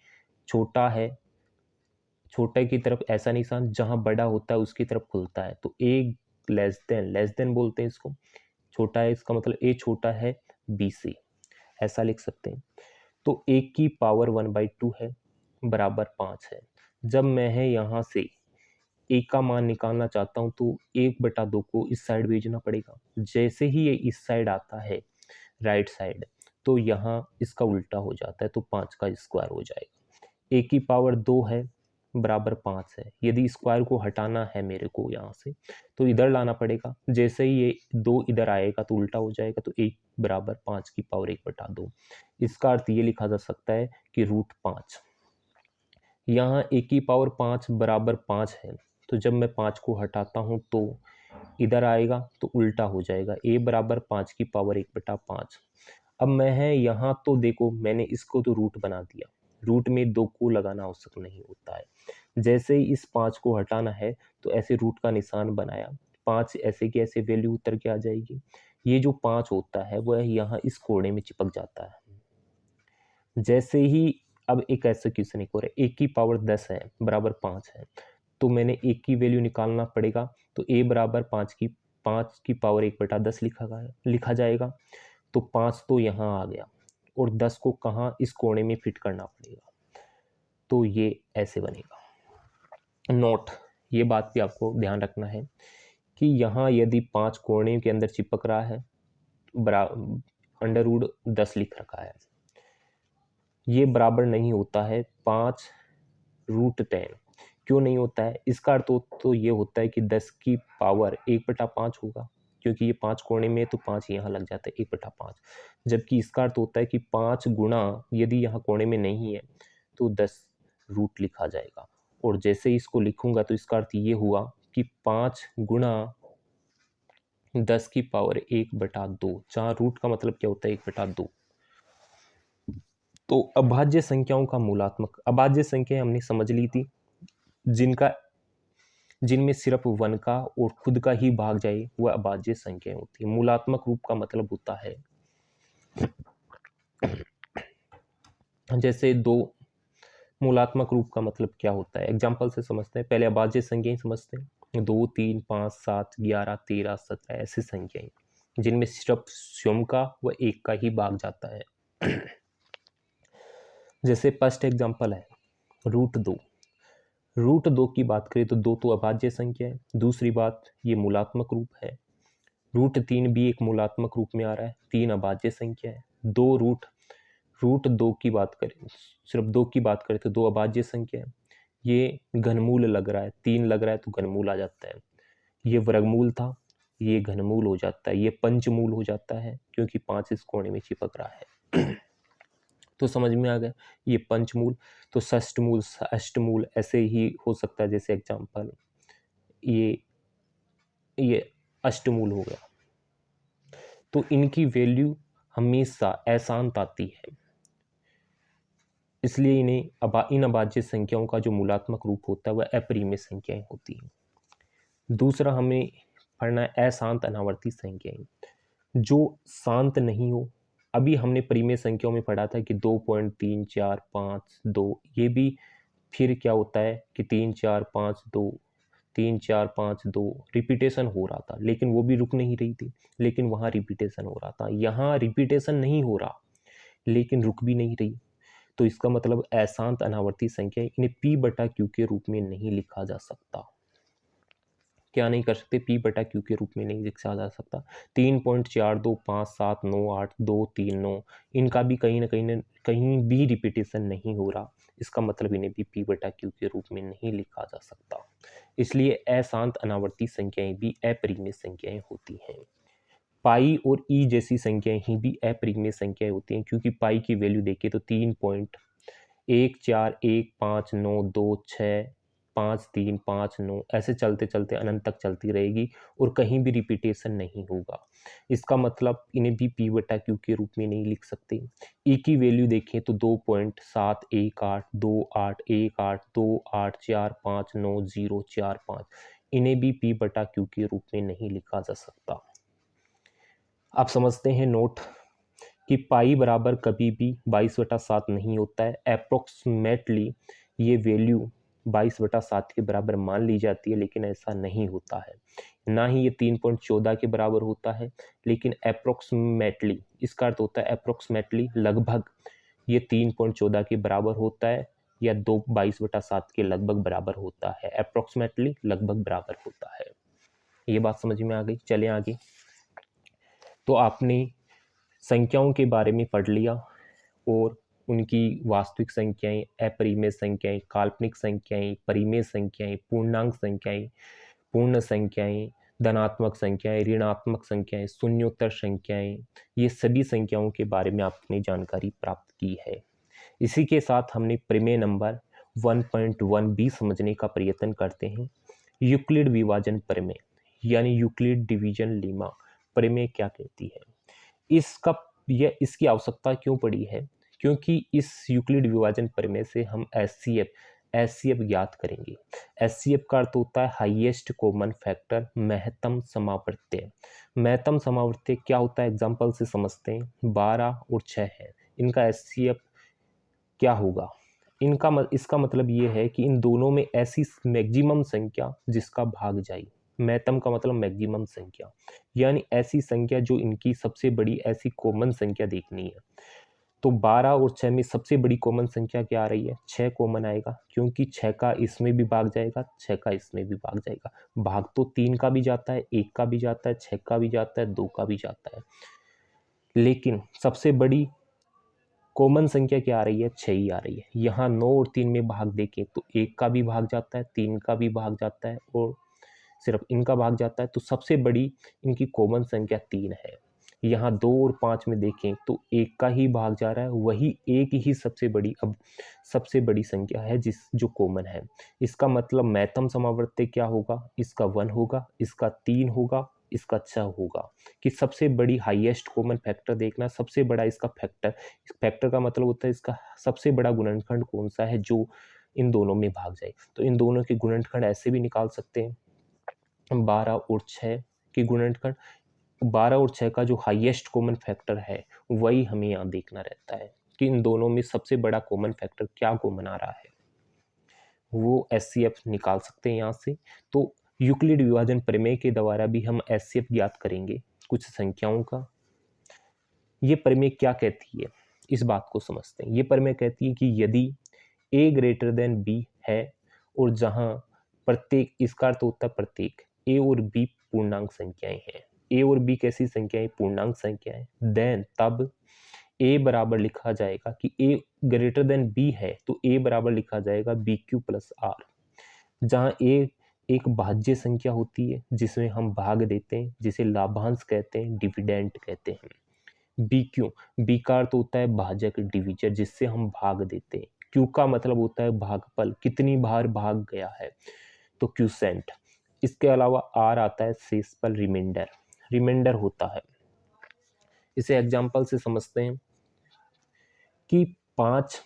छोटा है, छोटे की तरफ ऐसा निशान, जहाँ बड़ा होता है उसकी तरफ खुलता है, तो a लेस देन बोलते हैं इसको। छोटा है इसका मतलब a छोटा है b से, ऐसा लिख सकते हैं। तो a की पावर 1/2 है बराबर 5 है। जब मैं है यहाँ से a का मान निकालना चाहता हूँ तो 1/2 को इस साइड भेजना पड़ेगा। जैसे ही ये इस साइड आता है राइट साइड, तो यहाँ इसका उल्टा हो जाता है, तो 5 का स्क्वायर हो जाएगा। a की पावर 2 है बराबर 5 है। यदि स्क्वायर को हटाना है मेरे को यहाँ से तो इधर लाना पड़ेगा। जैसे ही ये 2 इधर आएगा तो उल्टा हो जाएगा, तो 1 बराबर 5 की पावर 1/2। इसका अर्थ ये लिखा जा सकता है कि √5। यहाँ a की पावर 5 बराबर 5 है, तो जब मैं 5 को हटाता हूँ तो इधर आएगा तो उल्टा हो जाएगा, a बराबर 5 की पावर 1/5। अब मैं है यहाँ तो देखो मैंने इसको तो रूट बना दिया, रूट में 2 को लगाना आवश्यक नहीं होता है। जैसे ही इस 5 को हटाना है तो ऐसे रूट का निशान बनाया, 5 ऐसे की ऐसे वैल्यू उतर के आ जाएगी। ये जो 5 होता है वह यहाँ इस कोने में चिपक जाता है। जैसे ही अब एक ऐसा क्वेश्चन एक और है, 1 की पावर 10 है बराबर 5 है, तो मैंने 1 की वैल्यू निकालना पड़ेगा, तो a बराबर 5 की पावर 1/10 लिखा जाएगा। तो 5 तो यहाँ आ गया और 10 को कहाँ, इस कोने में फिट करना पड़ेगा, तो ये ऐसे बनेगा। नोट, ये बात भी आपको ध्यान रखना है कि यहाँ यदि 5 कोने के अंदर चिपक रहा है, √10 लिख रखा है, ये बराबर नहीं होता है 5√10। क्यों नहीं होता है? इसका अर्थ तो ये होता है कि 10 की पावर 1/5 होगा, क्योंकि ये 5 कोने में है तो 5 यहाँ लग जाता है 1/5। जबकि इसका अर्थ होता है कि 5 गुणा, यदि यहाँ कोने में नहीं है तो 10 रूट लिखा जाएगा। और जैसे इसको लिखूंगा तो इसका अर्थ ये हुआ कि 5 गुणा 10 की पावर 1/2, जहाँ रूट का मतलब क्या होता है 1/2। तो अभाज्य संख्याओं का मूलात्मक, अभाज्य संख्या हमने समझ ली थी जिनमें सिर्फ 1 का और खुद का ही भाग जाए वह अभाज्य संख्याएं होती है। मूलात्मक रूप का मतलब होता है जैसे 2, मूलात्मक रूप का मतलब क्या होता है, एग्जाम्पल से समझते हैं। पहले अभाज्य संख्याएं समझते हैं। 2, 3, 5, 7, 11, 13, 17 ऐसी संख्याएं जिनमें सिर्फ स्वयं का व 1 का ही भाग जाता है। जैसे फर्स्ट एग्जाम्पल है √2। √2 की बात करें तो 2 तो अभाज्य संख्या है। दूसरी बात, ये मूलात्मक रूप है। √3 भी एक मूलात्मक रूप में आ रहा है। 3 अभाज्य संख्या है। √2 की बात करें, सिर्फ 2 की बात करें तो 2 अभाज्य संख्या है। ये घनमूल लग रहा है, 3 लग रहा है तो घनमूल आ जाता है। ये वर्गमूल था, ये घनमूल हो जाता है। ये पंचमूल हो जाता है क्योंकि 5 इस कोने में चिपक रहा है। तो समझ में आ गया, ये पंचमूल। तो षष्टमूल, अष्टमूल ऐसे ही हो सकता है। जैसे एग्जाम्पल ये अष्टमूल हो गया। तो इनकी वैल्यू हमेशा अशांत आती है, इसलिए इन अभाज्य संख्याओं का जो मूलात्मक रूप होता है वह अपरिमेय संख्याएं होती हैं। दूसरा हमें पढ़ना है अशांत अनावर्ती संख्याएं, जो शांत नहीं हो। अभी हमने परिमेय संख्याओं में पढ़ा था कि 2.3, 4, 5, 2, ये भी फिर क्या होता है कि 3, 4, 5, 2, 3, 4, 5, 2 रिपीटेशन हो रहा था, लेकिन वो भी रुक नहीं रही थी, लेकिन वहाँ रिपीटेशन हो रहा था। यहाँ रिपीटेशन नहीं हो रहा लेकिन रुक भी नहीं रही, तो इसका मतलब अशांत अनावर्ती संख्या, इन्हें P/Q के रूप में नहीं लिखा जा सकता। क्या नहीं कर सकते? P/Q के रूप में नहीं लिखा जा सकता। 3.4, 2, 5, 7, 9, 8, 2, 3, 9, इनका भी कहीं भी रिपीटेशन नहीं हो रहा, इसका मतलब इन्हें भी P/Q के रूप में नहीं लिखा जा सकता। इसलिए अशांत अनावर्ती संख्याएं भी अपरिमेय संख्याएं होती हैं। पाई और ई जैसी संख्याएं ही भी अपरिमेय संख्याएं होती हैं, क्योंकि पाई की वैल्यू देखिए तो 3.14159265359 ऐसे चलते चलते अनंत तक चलती रहेगी और कहीं भी रिपीटेशन नहीं होगा। इसका मतलब इन्हें भी P/Q के रूप में नहीं लिख सकते। ई की वैल्यू देखें तो 2.718282848459045, इन्हें भी P/Q के रूप में नहीं लिखा जा सकता। आप समझते हैं नोट कि पाई बराबर कभी भी 22/7 नहीं होता है। अप्रोक्सीमेटली ये वैल्यू 22/7 के बराबर मान ली जाती है, लेकिन ऐसा नहीं होता है। ना ही ये 3.14 के बराबर होता है, लेकिन अप्रोक्सीमेटली, इसका अर्थ होता है अप्रोक्सीमेटली, लगभग ये 3.14 के बराबर होता है या 22/7 के लगभग बराबर होता है। अप्रोक्सीमेटली लगभग बराबर होता है। ये बात समझ में आ गई? चले आगे। तो आपने संख्याओं के बारे में पढ़ लिया और उनकी वास्तविक संख्याएं, अपरिमेय संख्याएं, काल्पनिक संख्याएं, परिमेय संख्याएं, पूर्णांक संख्याएं, पूर्ण संख्याएं, धनात्मक संख्याएं, ऋणात्मक संख्याएं, शून्योत्तर संख्याएं, ये सभी संख्याओं के बारे में आपने जानकारी प्राप्त की है। इसी के साथ हमने प्रमेय नंबर 1.1 भी समझने का प्रयत्न करते हैं। यूक्लिड विभाजन प्रमेय यानी यूक्लिड डिवीजन लेमा प्रमेय क्या कहती है, इसकी आवश्यकता क्यों पड़ी है? क्योंकि इस यूक्लिड विभाजन प्रमेय से हम HCF एचसीएफ ज्ञात करेंगे। एचसीएफ का अर्थ होता है हाईएस्ट कॉमन फैक्टर, महत्तम समावर्त्य। महत्तम समावर्त्य क्या होता है, एग्जांपल से समझते हैं। 12 और 6 है, इनका एचसीएफ क्या होगा। इसका मतलब ये है कि इन दोनों में ऐसी मैक्सिमम संख्या जिसका भाग जाए। महत्तम का मतलब मैक्सिमम संख्या, यानी ऐसी संख्या जो इनकी सबसे बड़ी ऐसी कॉमन संख्या देखनी है। तो 12 और 6 में सबसे बड़ी कॉमन संख्या क्या आ रही है, 6 कॉमन आएगा, क्योंकि 6 का इसमें भी भाग जाएगा, 6 का इसमें भी भाग जाएगा। भाग तो 3 का भी जाता है, 1 का भी जाता है, 6 का भी जाता है, 2 का भी जाता है, लेकिन सबसे बड़ी कॉमन संख्या क्या आ रही है, 6 ही आ रही है। यहाँ 9 और 3 में भाग देखें तो 1 का भी भाग जाता है, 3 का भी भाग जाता है और सिर्फ इनका भाग जाता है। तो सबसे बड़ी इनकी कॉमन संख्या 3 है। यहाँ 2 और 5 में देखें तो 1 का ही भाग जा रहा है, वही एक ही सबसे बड़ी संख्या है जो कॉमन है। इसका मतलब महत्तम समावर्त्य क्या होगा, इसका 1 होगा, इसका 3 होगा, इसका 6 होगा। कि सबसे बड़ी हाईएस्ट कॉमन फैक्टर देखना, सबसे बड़ा इसका फैक्टर का मतलब होता है इसका सबसे बड़ा गुणनखंड कौन सा है जो इन दोनों में भाग जाए। तो इन दोनों के गुणनखंड ऐसे भी निकाल सकते हैं, 12 और 6 के गुणनखंड। 12 और 6 का जो हाईएस्ट कॉमन फैक्टर है वही हमें यहाँ देखना रहता है कि इन दोनों में सबसे बड़ा कॉमन फैक्टर क्या कॉमन आ रहा है, वो एचसीएफ निकाल सकते हैं यहाँ से। तो यूक्लिड विभाजन प्रमेय के द्वारा भी हम एचसीएफ ज्ञात करेंगे कुछ संख्याओं का। ये प्रमेय क्या कहती है, इस बात को समझते हैं। ये प्रमेय कहती है कि यदि a ग्रेटर देन b है और जहां प्रत्येक, इसका अर्थ होता है प्रत्येक a और b पूर्णांक संख्याएं हैं, a और b कैसी संख्याएं, पूर्णांक संख्याएं, देन तब a बराबर लिखा जाएगा कि a ग्रेटर देन b है तो a बराबर लिखा जाएगा bq प्लस r। जहाँ a एक भाज्य संख्या होती है जिसमें हम भाग देते हैं, जिसे लाभांश कहते हैं, डिविडेंड कहते हैं। बी क्यू, बी का अर्थ होता है भाजक, डिविजर, जिससे हम भाग देते हैं। क्यू का मतलब होता है भागफल, कितनी बार भाग गया है, तो क्यूसेंट। इसके अलावा आर आता है शेषफल, रिमाइंडर, रिमाइंडर होता है। इसे एग्जांपल से समझते हैं कि 5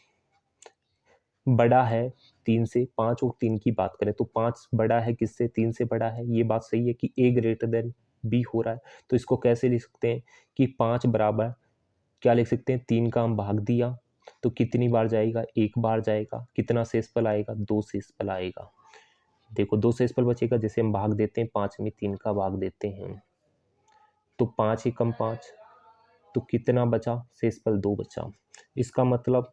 बड़ा है 3 से, 5 और 3 की बात करें तो 5 बड़ा है किससे, 3 से बड़ा है। ये बात सही है कि a ग्रेटर देन b हो रहा है, तो इसको कैसे लिख सकते हैं कि 5 बराबर क्या लिख सकते हैं, 3 का हम भाग दिया तो कितनी बार जाएगा, 1 बार जाएगा। कितना शेषफल आएगा, 2 शेषफल आएगा। देखो 2 शेषफल बचेगा, जैसे हम भाग देते हैं 5 में 3 का भाग देते हैं तो 5 एकम 5, तो कितना बचा, शेषफल 2 बचा। इसका मतलब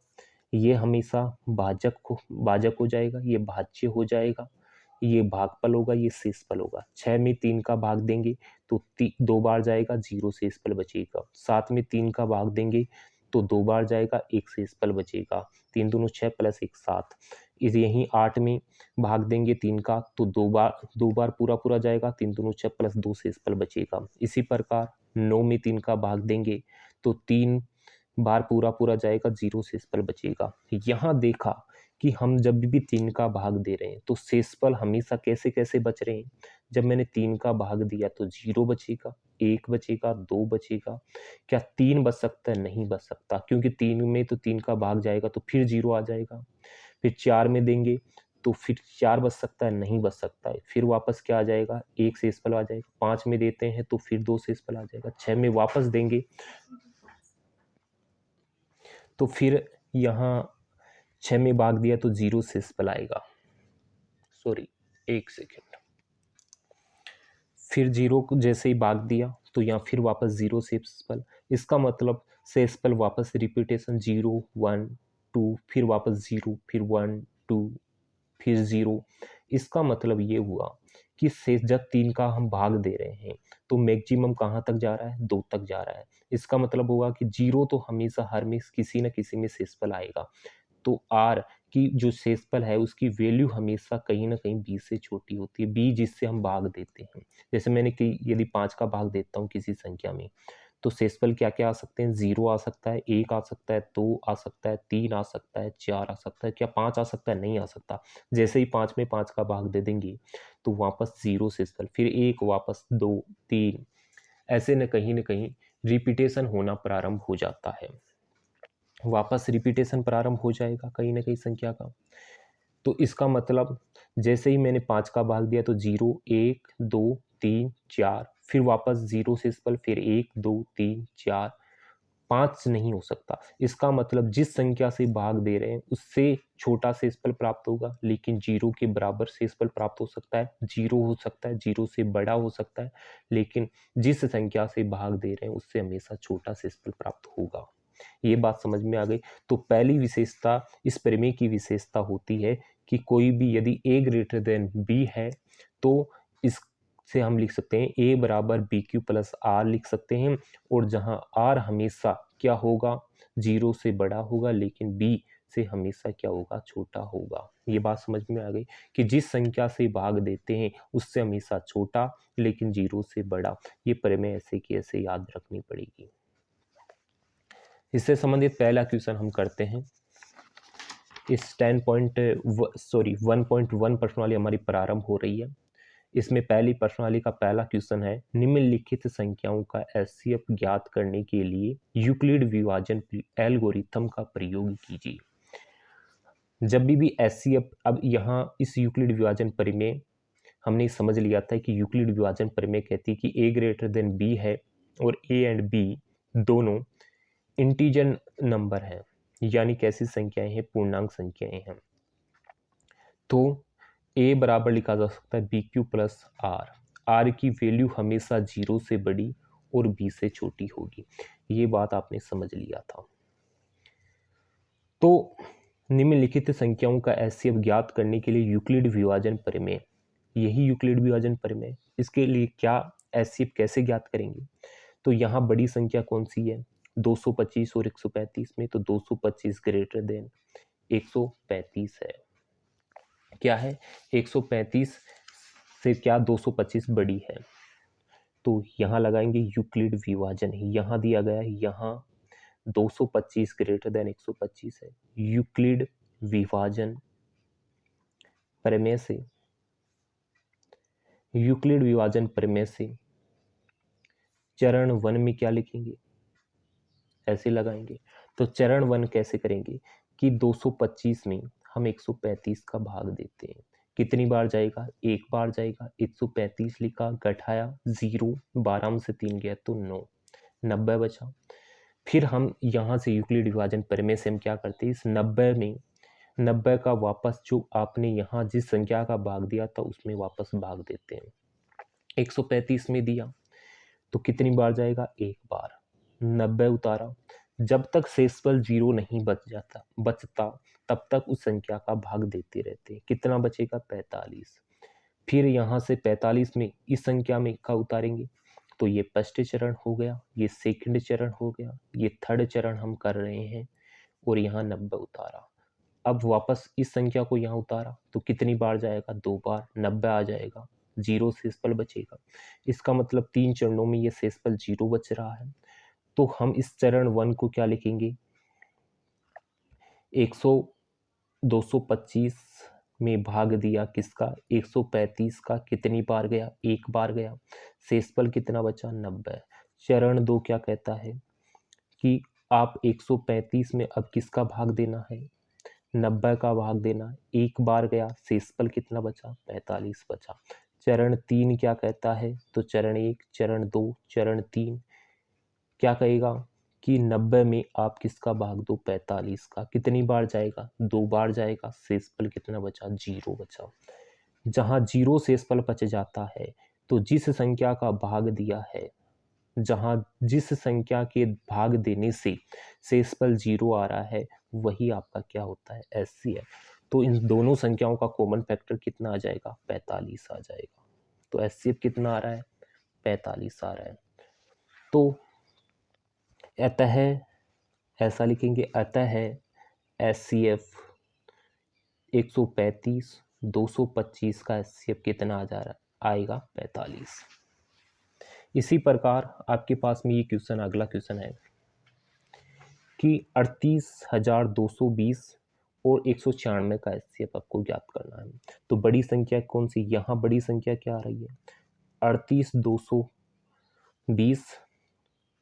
ये हमेशा भाजक हो जाएगा, ये भाज्य हो जाएगा, ये भागफल होगा, ये शेषफल होगा। 6 में 3 का भाग देंगे तो 2 बार जाएगा, 0 शेषफल बचेगा। 7 में 3 का भाग देंगे तो 2 बार जाएगा, 1 शेषफल बचेगा। 3 दूनी 6 प्लस 1 7। इस यहीं 8 में भाग देंगे 3 का तो 2 बार पूरा जाएगा, 3 दूनी 6 प्लस 2 शेषफल बचेगा। इसी प्रकार 9 में 3 का भाग देंगे तो 3 बार पूरा जाएगा, 0 शेषफल बचेगा। यहाँ देखा कि हम जब भी 3 का भाग दे रहे हैं तो शेषफल हमेशा कैसे कैसे बच रहे हैं। जब मैंने 3 का भाग दिया तो 0 बचेगा, 1 बचेगा, 2 बचेगा। क्या 3 बच सकता है, नहीं बच सकता, क्योंकि 3 में तो 3 का भाग जाएगा तो फिर 0 आ जाएगा। फिर 4 में देंगे तो फिर 4 बच सकता है, नहीं बच सकता है। फिर वापस क्या आ जाएगा, 1 शेषफल आ जाएगा। 5 में देते हैं तो फिर 2 शेषफल आ जाएगा। 6 में वापस देंगे तो फिर यहाँ 6 में भाग दिया तो 0 शेषफल आएगा। Sorry, 1 second. फिर 0 को जैसे ही भाग दिया तो यहाँ फिर वापस 0 शेषफल। इसका मतलब शेषफल वापस रिपीटेशन, 0 1 2, फिर वापस 0, फिर 1 2, फिर 0। इसका मतलब ये हुआ कि शेष जब 3 का हम भाग दे रहे हैं तो मैक्सिमम कहाँ तक जा रहा है, 2 तक जा रहा है। इसका मतलब होगा कि 0 तो हमेशा हर में किसी न किसी में शेषफल आएगा। तो आर की जो शेषफल है उसकी वैल्यू हमेशा कहीं ना कहीं बी से छोटी होती है, बी जिससे हम भाग देते हैं। जैसे मैंने कि यदि 5 का भाग देता हूँ किसी संख्या में तो शेषफल क्या क्या आ सकते हैं, 0 आ सकता है, 1 आ सकता है, 2 आ सकता है, 3 आ सकता है, 4 आ सकता है। क्या 5 आ सकता है, नहीं आ सकता। जैसे ही 5 में 5 का भाग दे देंगे तो वापस 0 शेषफल, फिर 1, वापस 2 3, ऐसे न कहीं रिपीटेशन होना प्रारंभ हो जाता है। वापस रिपीटेशन प्रारंभ हो जाएगा कहीं ना कहीं संख्या का। तो इसका मतलब जैसे ही मैंने 5 का भाग दिया तो 0 1 2 3 4, फिर वापस 0 से सिंपल, फिर 1 2 3 4 5 नहीं हो सकता। इसका मतलब जिस संख्या से भाग दे रहे हैं उससे छोटा शेषफल प्राप्त होगा, लेकिन 0 के बराबर शेषफल प्राप्त हो सकता है, 0 हो सकता है, 0 से बड़ा हो सकता है, लेकिन जिस संख्या से भाग दे रहे हैं उससे हमेशा छोटा शेषफल प्राप्त होगा। ये बात समझ में आ गई। तो पहली विशेषता इस प्रमेय की विशेषता होती है कि कोई भी यदि a ग्रेटर देन b है तो इससे हम लिख सकते हैं a बराबर बी क्यू प्लस आर लिख सकते हैं, और जहां r हमेशा क्या होगा, 0 से बड़ा होगा, लेकिन b से हमेशा क्या होगा, छोटा होगा। ये बात समझ में आ गई कि जिस संख्या से भाग देते हैं उससे हमेशा छोटा लेकिन 0 से बड़ा। ये प्रमेय ऐसे की ऐसे याद रखनी पड़ेगी। इससे संबंधित पहला क्वेश्चन हम करते हैं। इस 1.1 प्रश्नावली हमारी प्रारंभ हो रही है। इसमें पहली प्रश्नावली का पहला क्वेश्चन है, निम्नलिखित संख्याओं का एचसीएफ ज्ञात करने के लिए यूक्लिड विभाजन एल्गोरिथम का प्रयोग कीजिए। जब भी एचसीएफ, अब यहाँ इस यूक्लिड विभाजन प्रमेय हमने समझ लिया था कि यूक्लिड विभाजन प्रमेय कहती है कि a ग्रेटर देन b है और a एंड b दोनों इंटीजर नंबर है, यानी कैसी संख्याएं हैं, पूर्णांक संख्याएं हैं। तो a बराबर लिखा जा सकता है B Q plus R. R की वैल्यू हमेशा 0 से बड़ी और b से छोटी होगी। ये बात आपने समझ लिया था। तो निम्नलिखित संख्याओं का एचसीएफ ज्ञात करने के लिए यूक्लिड विभाजन प्रमेय, यही यूक्लिड विभाजन प्रमेय, इसके लिए क्या एचसीएफ कैसे ज्ञात करेंगे। तो यहाँ बड़ी संख्या कौन सी है, 225 और 135 में, तो 225 ग्रेटर देन 135 है। क्या है, 135 से क्या 225 बड़ी है। तो यहाँ लगाएंगे यूक्लिड विभाजन, यहाँ दिया गया है, यहाँ 225 ग्रेटर देन 125 है। यूक्लिड विभाजन प्रमेय से, यूक्लिड विभाजन प्रमेय से चरण 1 में क्या लिखेंगे, ऐसे लगाएंगे। तो चरण 1 कैसे करेंगे कि 225 में हम 135 का भाग देते हैं, कितनी बार जाएगा, एक बार जाएगा। 135 लिखा, घटाया 0, 12 में से 3 गया तो 9, 90 बचा। फिर हम यहाँ से यूक्लिड विभाजन प्रमेय से हम क्या करते हैं, इस 90 में 90 का वापस जो आपने यहाँ जिस संख्या का भाग दिया था उसमें वापस भाग देते हैं। 135 में दिया तो कितनी बार जाएगा, एक बार। 90 उतारा, जब तक शेषफल 0 नहीं बचता तब तक उस संख्या का भाग देते रहते हैं। कितना बचेगा, 45। फिर यहाँ से 45 में इस संख्या में का उतारेंगे, तो ये फर्स्ट चरण हो गया, ये सेकंड चरण हो गया, ये थर्ड चरण हम कर रहे हैं, और यहाँ 90 उतारा। अब वापस इस संख्या को यहाँ उतारा तो कितनी बार जाएगा, 2 बार, 90 आ जाएगा, 0 शेषफल बचेगा। इसका मतलब 3 चरणों में ये शेषफल 0 बच रहा है। तो हम इस चरण 1 को क्या लिखेंगे, 225 में भाग दिया किसका, 135 का, कितनी बार गया, एक बार गया, शेषफल कितना बचा, 90। चरण 2 क्या कहता है कि आप 135 में अब किसका भाग देना है, 90 का भाग देना, एक बार गया, शेषफल कितना बचा, 45 बचा। चरण 3 क्या कहता है, तो चरण 1, चरण 2, चरण 3 क्या कहेगा कि 90 में आप किसका भाग दो, 45 का, कितनी बार जाएगा, 2 बार जाएगा, शेषफल कितना बचा, 0 बचा। जहां 0 शेषफल बच जाता है तो जिस संख्या का भाग दिया है, जहां जिस संख्या के भाग देने से शेषफल 0 आ रहा है, वही आपका क्या होता है, एचसीएफ। तो इन दोनों संख्याओं का कॉमन फैक्टर कितना आ जाएगा, 45 आ जाएगा। तो एचसीएफ कितना आ रहा है, 45 आ रहा है। तो अतः ऐसा लिखेंगे, अतः एचसीएफ 135, 225 का एचसीएफ कितना आ जा रहा आएगा, 45। इसी प्रकार आपके पास में ये क्वेश्चन, अगला क्वेश्चन है कि 38,220 और 196 का एचसीएफ आपको ज्ञात करना है। तो बड़ी संख्या कौन सी, यहाँ बड़ी संख्या क्या आ रही है, 38,220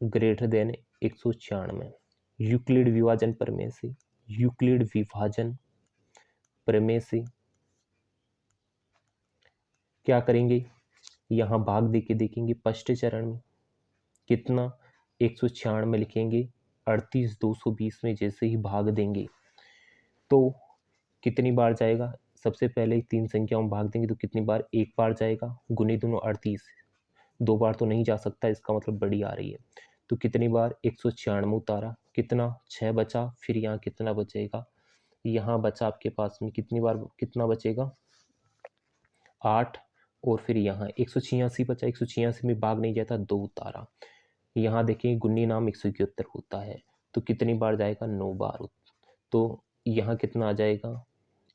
ग्रेटर देन 196। यूक्लिड विभाजन प्रमेय से, यूक्लिड विभाजन प्रमेय से क्या करेंगे, यहाँ भाग देके देखेंगे। फर्स्ट चरण में कितना 196 लिखेंगे, 38,220 में जैसे ही भाग देंगे तो कितनी बार जाएगा। सबसे पहले 3 संख्याओं में भाग देंगे तो कितनी बार, एक बार जाएगा, गुने दोनों 38, 2 बार तो नहीं जा सकता, इसका मतलब बड़ी आ रही है। तो कितनी बार 196 उतारा, कितना 6 बचा, फिर यहाँ कितना बचेगा, यहाँ बचा आपके पास में कितनी बार, कितना बचेगा 8, और फिर यहाँ 186 बचा, 186 में भाग नहीं जाता, 2 उतारा। यहाँ देखिए गुन्नी नाम 171 होता है, तो कितनी बार जाएगा, 9 बार। तो यहाँ कितना आ जाएगा,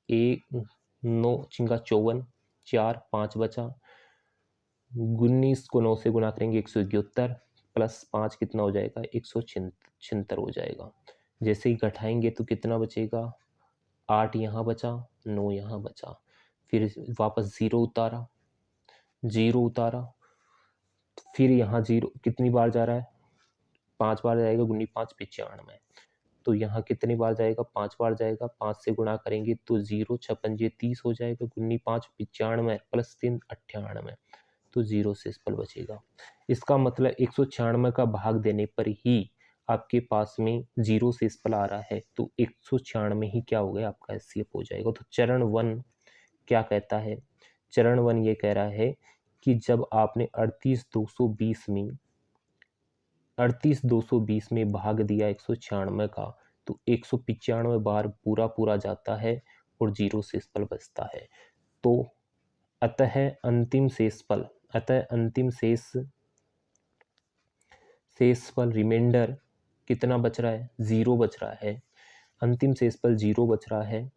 1 9 चिंगा 54, 4 5 बचा, 19 को 9 से गुना करेंगे 171 प्लस 5 कितना हो जाएगा, 176 हो जाएगा। जैसे ही घटाएंगे तो कितना बचेगा, 8 यहाँ बचा, 9 यहाँ बचा, फिर वापस 0 उतारा, 0 उतारा, फिर यहाँ 0 कितनी बार जा रहा है, 5 बार जाएगा, गुनी 5 95, तो यहाँ कितनी बार जाएगा, 5 बार जाएगा, 5 से गुणा करेंगे तो 0 56 30 हो जाएगा, गुनी 5 95 प्लस 3 98, तो 0 से शेषफल बचेगा। इसका मतलब 196 का भाग देने पर ही आपके पास में 0 शेषफल आ रहा है, तो 196 ही क्या हो गया, आपका एचसीएफ हो जाएगा। तो चरण 1 क्या कहता है, चरण 1 ये कह रहा है कि जब आपने 38,220 में भाग दिया 196 का, तो 195 बार पूरा पूरा जाता है और 0 शेषफल बचता है। तो अतः अंतिम शेषफल रिमाइंडर कितना बच रहा है, 0 बच रहा है। अंतिम शेषफल 0 बच रहा है।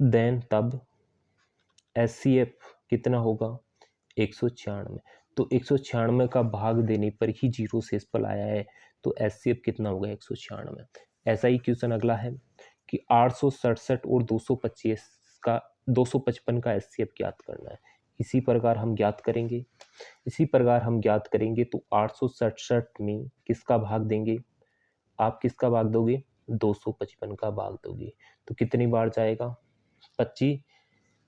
देन तब एचसीएफ कितना होगा, 196। तो 196 का भाग देने पर ही 0 शेषफल आया है, तो एचसीएफ कितना होगा, 196। ऐसा ही क्वेश्चन अगला है कि 867 और 255 का एचसीएफ ज्ञात करना है। इसी प्रकार हम ज्ञात करेंगे। तो 867 में किसका भाग देंगे, आप किसका भाग दोगे, 255 का भाग दोगे, तो कितनी बार जाएगा, 25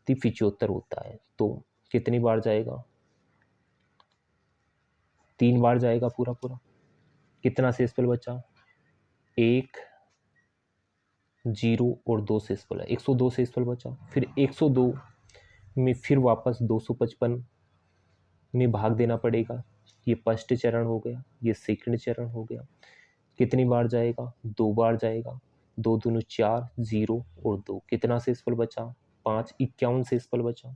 75 होता है, तो कितनी बार जाएगा, 3 बार जाएगा पूरा पूरा। कितना शेषफल बचा, 1 0 और 2 शेषफल है, 102 शेषफल बचा। फिर 102 में फिर वापस 255 में भाग देना पड़ेगा। ये फर्स्ट चरण हो गया, ये सेकंड चरण हो गया। कितनी बार जाएगा, 2 बार जाएगा, 2 दूनी 4, 0 और 2, कितना शेषफल बचा, 5 51 शेषफल बचा।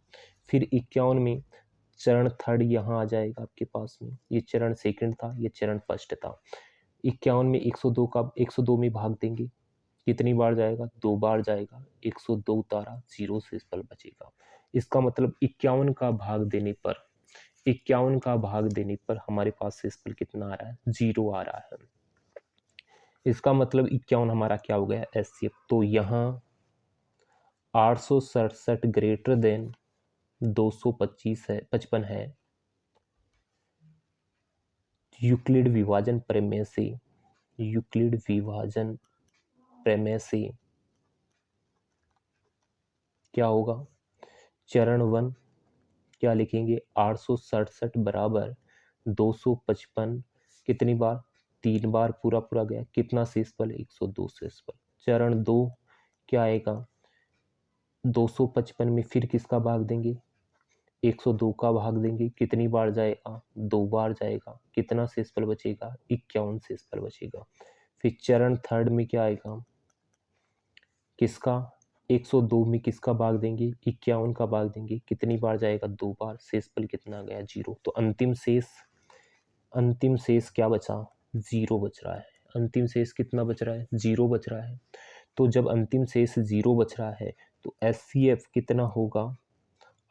फिर 51 में चरण थर्ड यहाँ आ जाएगा आपके पास में, ये चरण सेकंड था, ये चरण फर्स्ट था। 51 में 102 में भाग देंगे, कितनी बार जाएगा, 2 बार जाएगा, 102 उतारा, 0 शेषफल बचेगा। इसका मतलब 51 का भाग देने पर हमारे पास शेषफल कितना आ रहा है, 0 आ रहा है। इसका मतलब 51 हमारा क्या हो गया, एचसीएफ। तो यहाँ 867 ग्रेटर देन 255 है। यूक्लिड विभाजन प्रमेय से क्या होगा, चरण 1 क्या लिखेंगे, 867 बराबर 255 कितनी बार, 3 बार पूरा पूरा गया, कितना शेषफल, 102 शेषफल। चरण 2 क्या आएगा, 255 में फिर किसका भाग देंगे, 102 का भाग देंगे, कितनी बार जाएगा, 2 बार जाएगा, कितना शेषफल बचेगा, 51 शेषफल बचेगा। फिर चरण थर्ड में क्या आएगा, किसका, 102 में किसका भाग देंगे, 51 का भाग देंगे, कितनी बार जाएगा, 2 बार, शेषफल कितना गया, 0। तो अंतिम शेष क्या बचा, 0 बच रहा है। अंतिम शेष कितना बच रहा है, 0 बच रहा है। तो जब अंतिम शेष 0 बच रहा है तो एचसीएफ कितना होगा,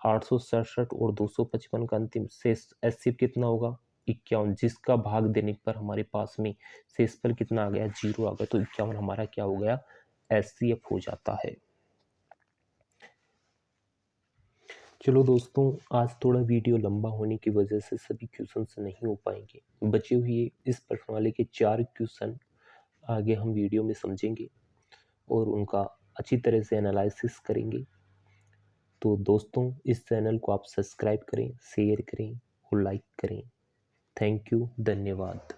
867 और 255 का अंतिम शेष एचसीएफ कितना होगा, 51, जिसका भाग देने पर हमारे पास में शेषफल कितना आ गया, 0 आ गया। तो 51 हमारा क्या हो गया, एचसीएफ हो जाता है। चलो दोस्तों, आज थोड़ा वीडियो लंबा होने की वजह से सभी क्वेश्चंस नहीं हो पाएंगे। बचे हुए इस प्रश्नावली के 4 क्वेश्चन आगे हम वीडियो में समझेंगे। और उनका अच्छी तरह से एनालिसिस करेंगे। तो दोस्तों, इस चैनल को आप सब्सक्राइब करें, शेयर करें और लाइक करें। थैंक यू, धन्यवाद।